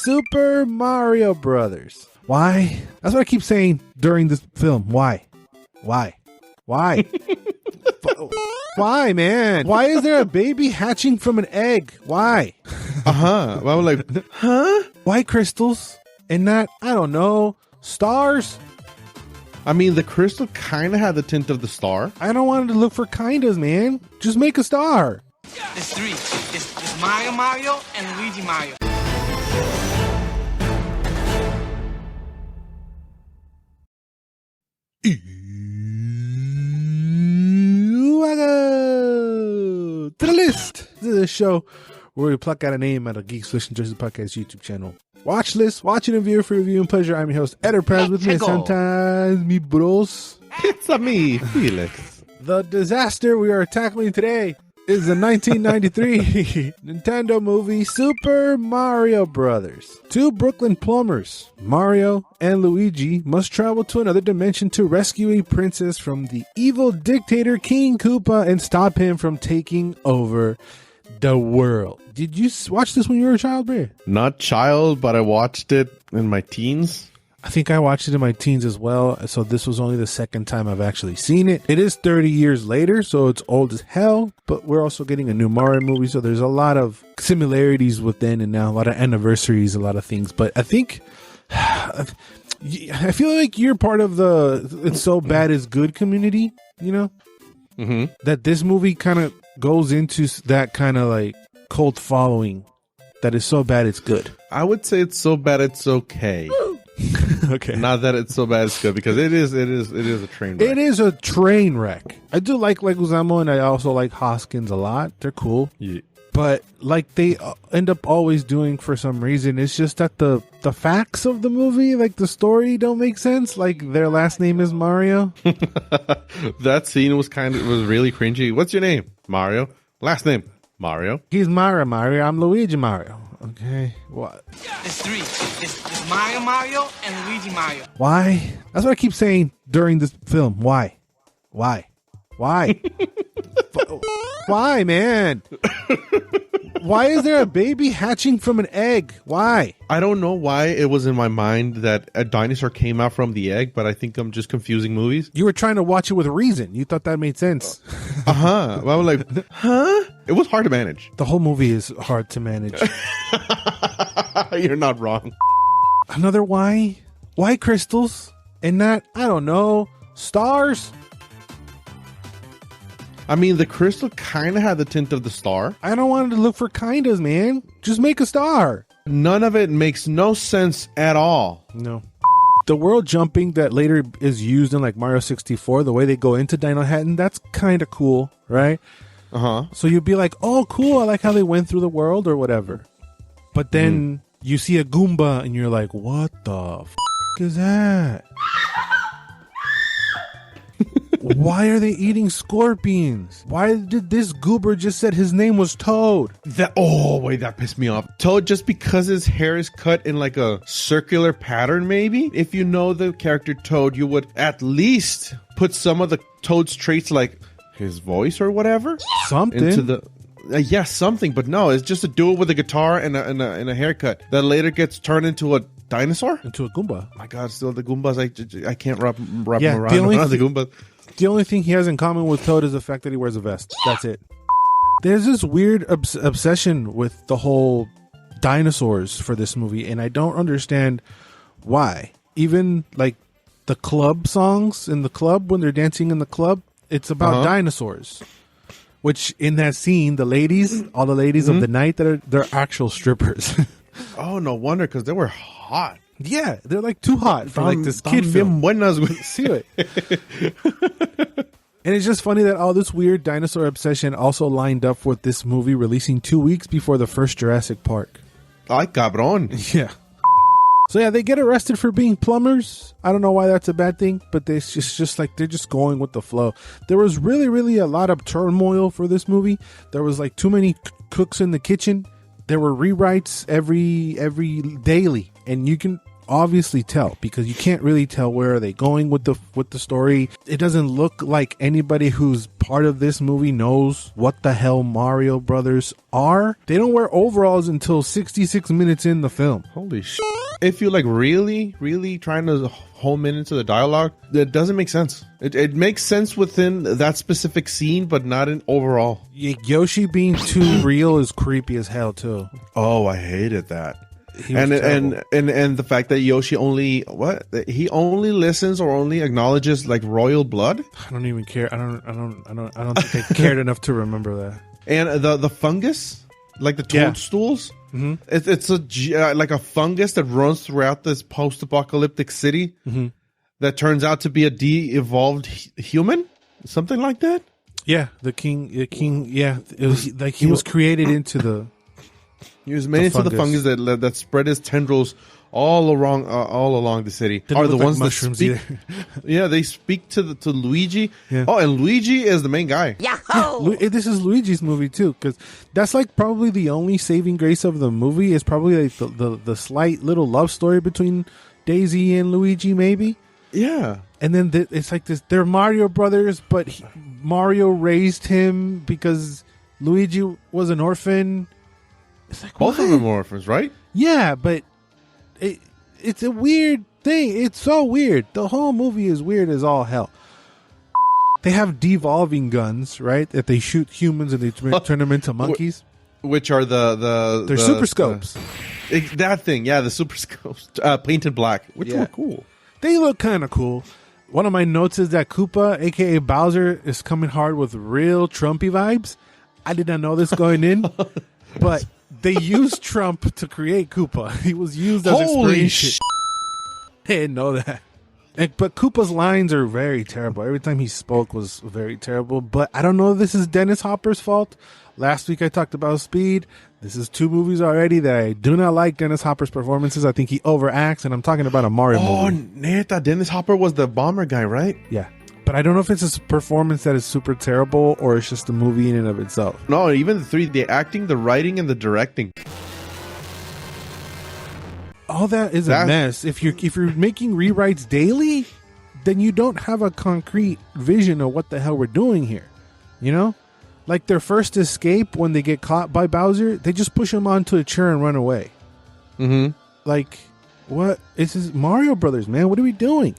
Super Mario Brothers. Why? That's what I keep saying during this film. Why? Why, man? Why is there a baby hatching from an egg? Why? Well, I'm like, huh? Why crystals and not, I don't know, stars? I mean, the crystal kind of had the tint of the star. I don't want to look for kindas, man. Just make a star. It's three. It's Mario and Luigi Mario. To the list. This is a show where we pluck out a name out of Geeks, Listen, Joysticks Podcast YouTube channel. Watch list, watching and view for review and pleasure. I'm your host, Enterprise, with me sometimes, mi bros. It's a me, Felix. The disaster we are tackling today is the 1993 Nintendo movie Super Mario Brothers. Two Brooklyn plumbers, Mario and Luigi, must travel to another dimension to rescue a princess from the evil dictator King Koopa and stop him from taking over the world. Did you watch this when you were a child, Bray? Not child, but I watched it in my teens. I think I watched it in my teens as well, so this was only the second time I've actually seen it. It is 30 years later, so it's old as hell, but we're also getting a new Mario movie, so there's a lot of similarities with then and now, a lot of anniversaries, a lot of things. But I think, I feel like you're part of the It's So Bad It's Good community, you know? Mm-hmm. That this movie kind of goes into that kind of like cult following that is so bad it's good. I would say it's so bad it's okay. Okay. Not that it's so bad it's good, because it is a train wreck. It is a train wreck. I do like Leguizamo, and I also like Hoskins a lot. They're cool. Yeah. But like they end up always doing for some reason, it's just that the facts of the movie, like the story, don't make sense. Like their last name is Mario. That scene was really cringy. What's your name? Mario. Last name? Mario. He's Mario. I'm Luigi Mario. Okay. What? It's three. It's Mario and Luigi Mario. Why? That's what I keep saying during this film. Why? Why, man? Why is there a baby hatching from an egg? Why? I don't know why it was in my mind that a dinosaur came out from the egg, but I think I'm just confusing movies. You were trying to watch it with reason. You thought that made sense. Well, I was like, huh? It was hard to manage. The whole movie is hard to manage. You're not wrong. Another why? Why crystals and not, I don't know, stars? I mean, the crystal kind of had the tint of the star. I don't want to look for kindas, man. Just make a star. None of it makes no sense at all. No. The world jumping that later is used in like Mario 64, the way they go into Dino Hatton, that's kind of cool, right? Uh-huh. So you'd be like, oh, cool, I like how they went through the world or whatever. But then you see a Goomba and you're like, what the is that? Why are they eating scorpions? Why did this goober just said his name was Toad? That pissed me off. Toad, just because his hair is cut in like a circular pattern, maybe? If you know the character Toad, you would at least put some of the Toad's traits, like his voice or whatever, something into the something. But no, it's just a dude with a guitar and a haircut that later gets turned into a dinosaur, into a Goomba. My God, still the Goombas. I can't wrap them around the Goombas. The only thing he has in common with Toad is the fact that he wears a vest. That's it. There's this weird obsession with the whole dinosaurs for this movie, and I don't understand why. Even like the club songs in the club, when they're dancing in the club, it's about dinosaurs. Which in that scene, the ladies, all the ladies of the night, they're actual strippers. Oh, no wonder, because they were hot. Yeah, they're like too hot for like this kid film. See it. And it's just funny that all this weird dinosaur obsession also lined up with this movie releasing 2 weeks before the first Jurassic Park. Ay, cabrón. Yeah. So yeah, they get arrested for being plumbers. I don't know why that's a bad thing, but it's just like they're just going with the flow. There was really a lot of turmoil for this movie. There was like too many cooks in the kitchen. There were rewrites every daily, and you can obviously tell, because you can't really tell where are they going with the story. It doesn't look like anybody who's part of this movie knows what the hell Mario Brothers are. They don't wear overalls until 66 minutes in the film. Holy shit. If you like really trying to home in into the dialogue, that doesn't make sense. It makes sense within that specific scene, but not in overall. Yoshi being too real is creepy as hell too. Oh, I hated that. And the fact that Yoshi only listens or only acknowledges like royal blood. I don't even care. I don't think I cared enough to remember that. And the fungus, like the toadstools. Mm-hmm. It's like a fungus that runs throughout this post-apocalyptic city that turns out to be a de-evolved human, something like that. Yeah, the king. Yeah, it was like he was created into the. He was made into the fungus that spread his tendrils all along the city. Didn't are the like ones that mushrooms speak? either. Yeah, they speak to Luigi. Yeah. Oh, and Luigi is the main guy. This is Luigi's movie too, because that's like probably the only saving grace of the movie is probably like the slight little love story between Daisy and Luigi, maybe. Yeah, and then it's like this. They're Mario brothers, but Mario raised him because Luigi was an orphan. It's like both of them are orphans, right? Yeah, but it's a weird thing. It's so weird. The whole movie is weird as all hell. They have devolving guns, right? That they shoot humans and they turn them into monkeys. Which are they're super scopes. That thing, yeah, the super scopes painted black, which were cool. They look kind of cool. One of my notes is that Koopa, aka Bowser, is coming hard with real Trumpy vibes. I did not know this going in, but they used Trump to create Koopa. He was used as inspiration. I didn't know that. But Koopa's lines are very terrible. Every time he spoke was very terrible. But I don't know if this is Dennis Hopper's fault. Last week I talked about Speed. This is 2 movies already that I do not like Dennis Hopper's performances. I think he overacts, and I'm talking about a Mario movie. Oh, neta, Dennis Hopper was the bomber guy, right? Yeah. But I don't know if it's a performance that is super terrible or it's just a movie in and of itself. No, even the acting, the writing, and the directing. All that is a mess. If you're making rewrites daily, then you don't have a concrete vision of what the hell we're doing here. You know? Like their first escape when they get caught by Bowser, they just push him onto a chair and run away. Mm-hmm. Like, what? This is Mario Brothers, man. What are we doing?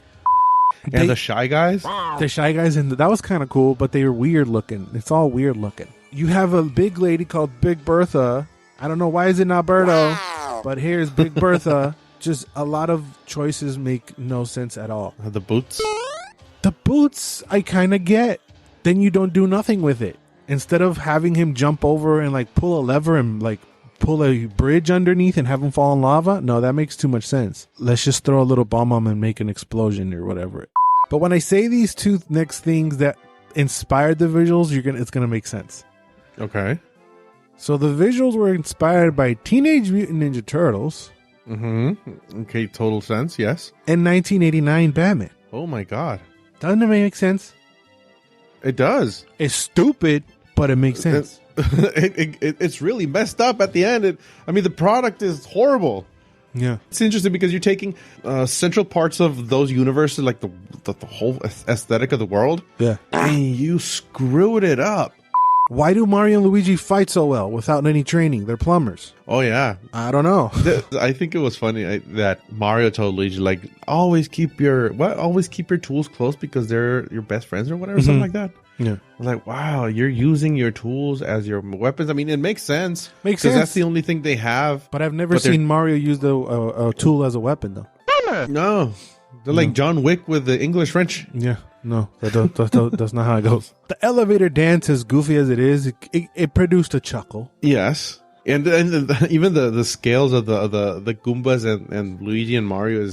And the Shy Guys? The Shy Guys, and that was kind of cool, but they were weird looking. It's all weird looking. You have a big lady called Big Bertha. I don't know why is it not Berto, but here's Big Bertha. Just a lot of choices make no sense at all. The boots? The boots, I kind of get. Then you don't do nothing with it. Instead of having him jump over and like pull a lever and like pull a bridge underneath and have him fall in lava, no, that makes too much sense. Let's just throw a little bomb on him and make an explosion or whatever. But when I say these 2 next things that inspired the visuals, it's gonna make sense. Okay. So the visuals were inspired by Teenage Mutant Ninja Turtles. Mm-hmm. Okay, total sense, yes. And 1989 Batman. Oh my god. Doesn't it make sense? It does. It's stupid, but it makes sense. It's really messed up at the end. I mean, the product is horrible. Yeah. It's interesting because you're taking central parts of those universes, like the whole aesthetic of the world. Yeah. And you screwed it up. Why do Mario and Luigi fight so well without any training? They're plumbers. Oh, yeah. I don't know. I think it was funny that Mario told Luigi, like, always keep your tools close because they're your best friends or whatever, something like that. Yeah. Like, wow, you're using your tools as your weapons. I mean, it makes sense. Makes sense. Because that's the only thing they have. But I've never seen Mario use a tool as a weapon, though. No. They're like John Wick with the English French. Yeah. No, that's not how it goes. The elevator dance, as goofy as it is, it produced a chuckle. Yes. And even the scales of the Goombas and Luigi and Mario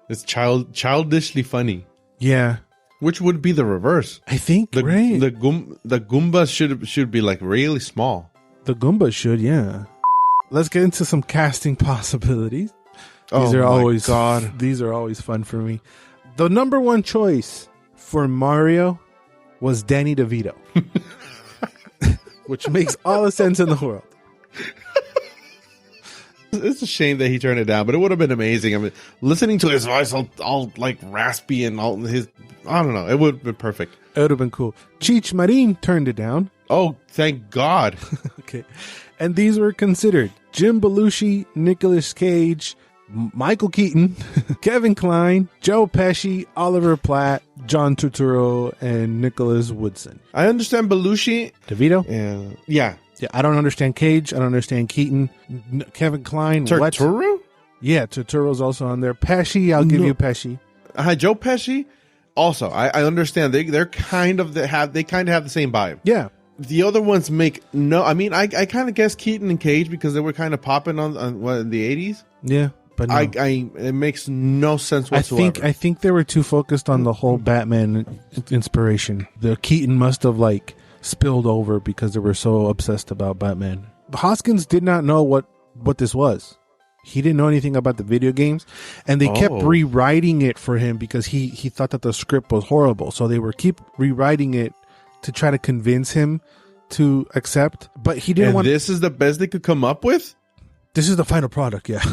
is childishly funny. Yeah. Which would be the reverse. I think, right? The Goombas should be like really small. The Goombas should, yeah. Let's get into some casting possibilities. These are always fun for me. The number 1 choice for Mario was Danny DeVito. Which makes all the sense in the world. It's a shame that he turned it down, but it would have been amazing. I mean, listening to his voice all like raspy and all his, I don't know, it would have been perfect. It would have been cool. Cheech Marin turned it down. Oh, thank God. Okay. And these were considered Jim Belushi, Nicolas Cage, Michael Keaton, Kevin Kline, Joe Pesci, Oliver Platt, John Turturro, and Nicholas Woodson. I understand Belushi. DeVito? Yeah. Yeah, I don't understand Cage. I don't understand Keaton. Kevin Kline. What? Turturro? Yeah, Turturro's also on there. Pesci, I'll give you Pesci. Joe Pesci. Also, I understand they're kind of they kind of have the same vibe. Yeah. The other ones make no. I mean, I kind of guess Keaton and Cage because they were kind of popping on what, in the 80s. Yeah, but no. It makes no sense whatsoever. I think they were too focused on the whole Batman inspiration. The Keaton must have like spilled over because they were so obsessed about Batman. Hoskins did not know what this was. He didn't know anything about the video games, and they kept rewriting it for him because he thought that the script was horrible. So they were keep rewriting it to try to convince him to accept, but he didn't want. This is the best they could come up with. This is the final product, yeah.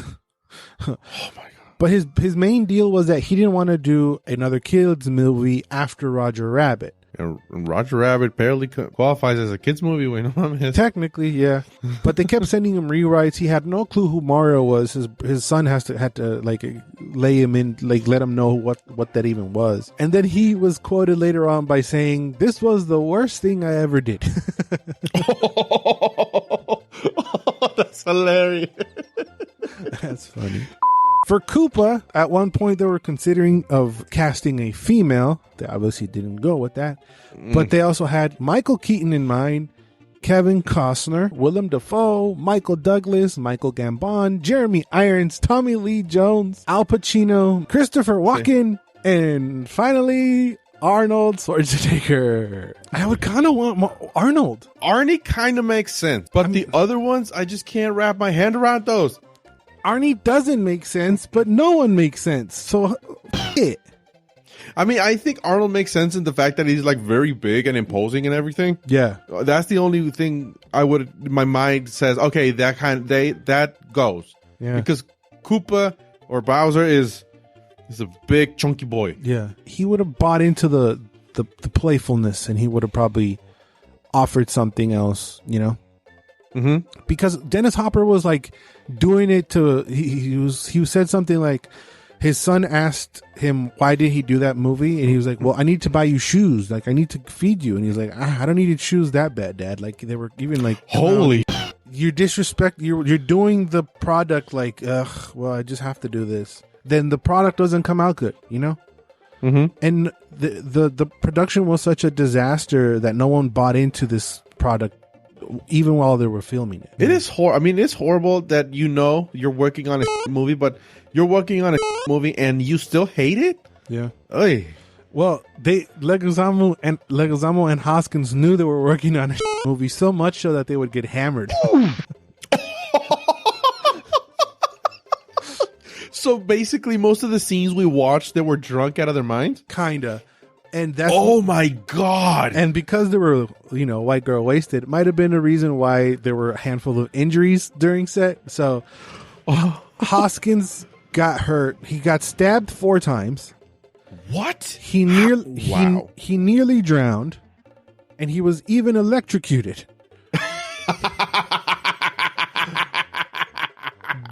Oh my God! But his main deal was that he didn't want to do another kids movie after Roger Rabbit. And Roger Rabbit barely qualifies as a kids movie. We know him. Technically, yeah, but they kept sending him rewrites. He had no clue who Mario was. His son had to like lay him in, like let him know what that even was. And then he was quoted later on by saying, "This was the worst thing I ever did." That's hilarious. That's funny. For Koopa, at one point they were considering of casting a female. They obviously didn't go with that. But they also had Michael Keaton in mind, Kevin Costner, Willem Dafoe, Michael Douglas, Michael Gambon, Jeremy Irons, Tommy Lee Jones, Al Pacino, Christopher Walken, and finally Arnold Schwarzenegger. I would kind of want Arnold. Arnie kind of makes sense, but the other ones, I just can't wrap my hand around those. Arnie doesn't make sense, but no one makes sense. So, it. I mean, I think Arnold makes sense in the fact that he's like very big and imposing and everything. Yeah, that's the only thing my mind says. Okay, that goes. Yeah, because Koopa or Bowser is a big chunky boy. Yeah, he would have bought into the playfulness, and he would have probably offered something else. You know. Mm-hmm. Because Dennis Hopper was like doing it to he said something like his son asked him why did he do that movie, and he was like, well, I need to buy you shoes, like I need to feed you, and he's like, I don't need shoes that bad, Dad. Like they were even like, holy, you disrespect, you're doing the product like, ugh, well, I just have to do this. Then the product doesn't come out good, you know. Mm-hmm. And the production was such a disaster that no one bought into this product even while they were filming it. It is I mean, it's horrible that you're working on a movie, but you're working on a movie and you still hate it. Yeah. Oy. Well, Leguizamo and Hoskins knew they were working on a movie so much so that they would get hammered. So basically, most of the scenes we watched, they were drunk out of their minds. Kinda. And that's, oh my God. And because they were, white girl wasted, it might have been a reason why there were a handful of injuries during set. So Hoskins got hurt. He got stabbed 4 times. What? He nearly drowned, and he was even electrocuted.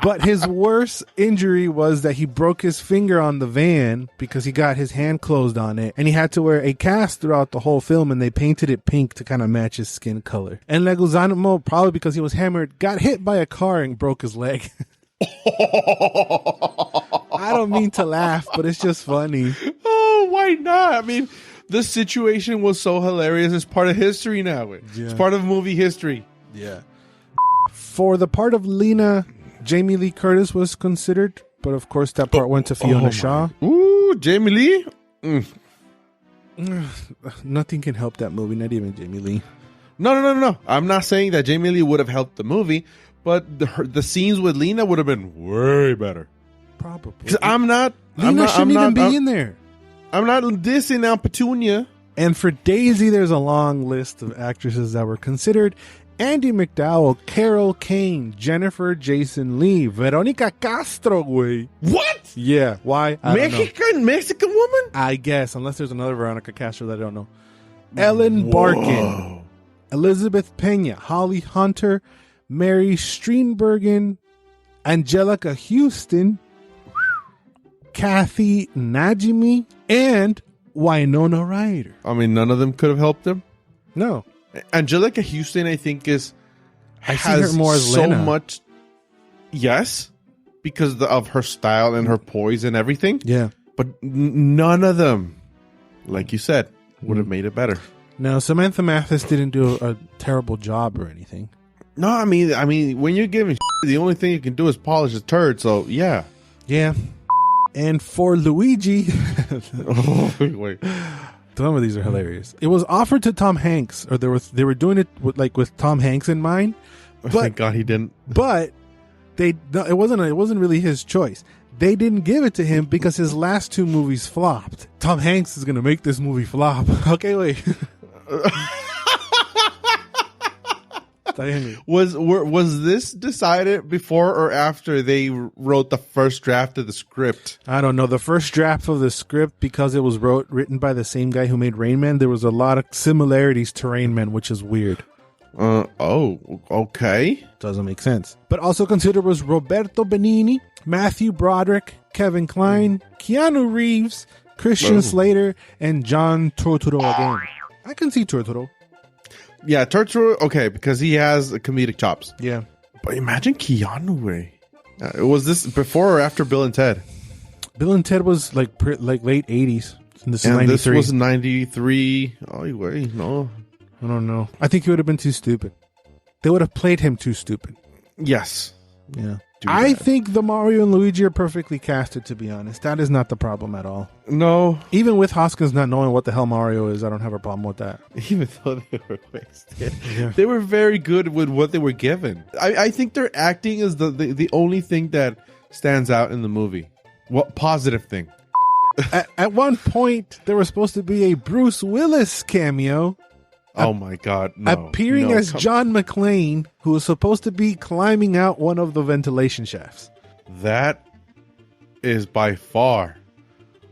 But his worst injury was that he broke his finger on the van because he got his hand closed on it, and he had to wear a cast throughout the whole film, and they painted it pink to kind of match his skin color. And Leguizamo, probably because he was hammered, got hit by a car and broke his leg. I don't mean to laugh, but it's just funny. Oh, why not? I mean, the situation was so hilarious. It's part of history now. Yeah. It's part of movie history. Yeah. For the part of Lena, Jamie Lee Curtis was considered, but of course that part went to Fiona Shaw. Ooh, Jamie Lee? Nothing can help that movie, not even Jamie Lee. No. I'm not saying that Jamie Lee would have helped the movie, but the scenes with Lena would have been way better. Probably. Because Lena shouldn't even be in there. I'm not dissing now Petunia. And for Daisy, there's a long list of actresses that were considered, Andy McDowell, Carol Kane, Jennifer Jason Leigh, Veronica Castro, güey. What? Yeah, why? I don't know. Mexican woman? I guess, unless there's another Veronica Castro that I don't know. Ellen Barkin, Elizabeth Pena, Holly Hunter, Mary Steenburgen, Angelica Houston, Kathy Najimy, and Winona Ryder. I mean, none of them could have helped him. No. Angelica Houston, I think, I see her more as so Lena. much. Yes, because of her style and her poise and everything. Yeah. But none of them, like you said, would have made it better. No, Samantha Mathis didn't do a terrible job or anything. No, I mean, when you're giving the only thing you can do is polish a turd. So yeah. Yeah. And for Luigi, Wait. some of these are hilarious. It was offered to Tom Hanks, or they were doing it with Tom Hanks in mind. But, Thank God he didn't. But it wasn't really his choice. They didn't give it to him because his last two movies flopped. Tom Hanks is going to make this movie flop. Okay, wait. Was this decided before or after they wrote the first draft of the script? I don't know. The first draft of the script, because it was written by the same guy who made Rain Man, there was a lot of similarities to Rain Man, which is weird. Okay. Doesn't make sense. But also considered was Roberto Benigni, Matthew Broderick, Kevin Kline, Keanu Reeves, Christian Slater, and John Turturro again. I can see Turturro. Yeah, Turturro, okay, because he has comedic chops. Yeah. But imagine Keanu. Was this before or after Bill and Ted? Bill and Ted was like late 80s. And this is And 93. this was 93. Oh, wait, no. I don't know. I think he would have been too stupid. They would have played him too stupid. Yes. Yeah. I think the Mario and Luigi are perfectly casted, to be honest. That is not the problem at all. No. Even with Hoskins not knowing what the hell Mario is, I don't have a problem with that. Even though they were wasted. Yeah. They were very good with what they were given. I think their acting is the only thing that stands out in the movie. What positive thing? At one point, there was supposed to be a Bruce Willis cameo. Oh my God! No, appearing as John McClane, who was supposed to be climbing out one of the ventilation shafts. That is by far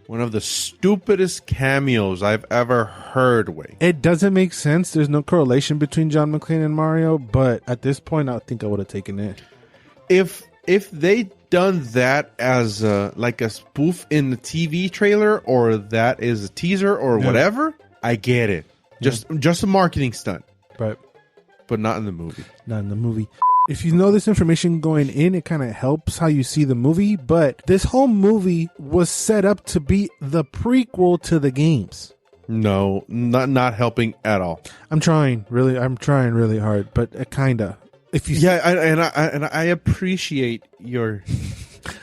one of the stupidest cameos I've ever heard. It doesn't make sense. There's no correlation between John McClane and Mario, but at this point, I think I would have taken it. If they done that as like a spoof in the TV trailer, or that is a teaser or whatever, I get it. Just a marketing stunt. Right. But not in the movie. Not in the movie. If you know this information going in, it kind of helps how you see the movie. But this whole movie was set up to be the prequel to the games. No, not helping at all. I'm trying really hard, but kind of. If you I appreciate your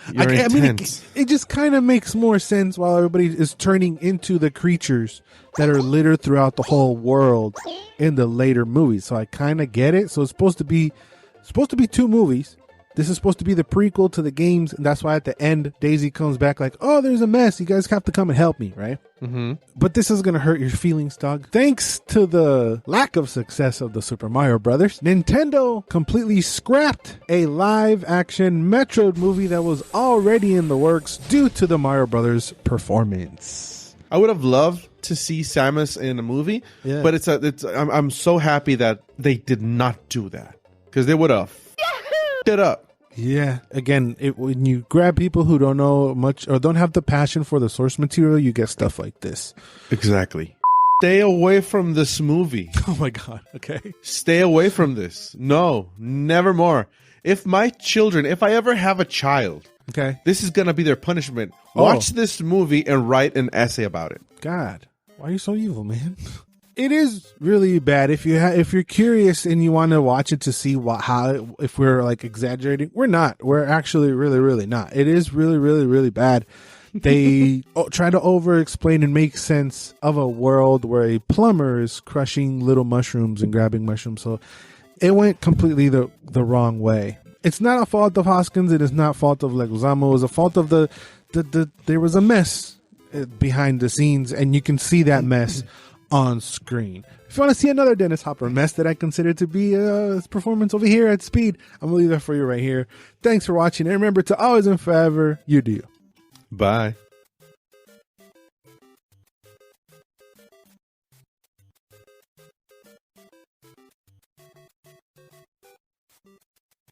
intent. I mean, it just kind of makes more sense while everybody is turning into the creatures that are littered throughout the whole world in the later movies. So I kind of get it. So it's supposed to be two movies. This is supposed to be the prequel to the games, and that's why at the end Daisy comes back like, "Oh, there's a mess. You guys have to come and help me," right? Mm-hmm. But this is gonna hurt your feelings, dog. Thanks to the lack of success of the Super Mario Brothers, Nintendo completely scrapped a live-action Metroid movie that was already in the works due to the Mario Brothers performance. I would have loved to see Samus in a movie, but I'm so happy that they did not do that, because they would have f***ed it up. Yeah, again, when you grab people who don't know much or don't have the passion for the source material, you get stuff like this. Exactly. Stay away from this movie. Oh my God. Okay. Stay away from this. No, never more. If I ever have a child, okay, this is going to be their punishment. Watch this movie and write an essay about it. God, why are you so evil, man? It is really bad. If you're curious and you want to watch it to see if we're like exaggerating, we're not. We're actually really, really not. It is really, really, really bad. They try to over-explain and make sense of a world where a plumber is crushing little mushrooms and grabbing mushrooms. So it went completely the wrong way. It's not a fault of Hoskins. It is not a fault of Leguizamo. It was a fault of there was a mess behind the scenes, and you can see that mess on screen. If you want to see another Dennis Hopper mess that I consider to be his performance over here at Speed, I'm going to leave that for you right here. Thanks for watching, and remember to always and forever, you do you. Bye.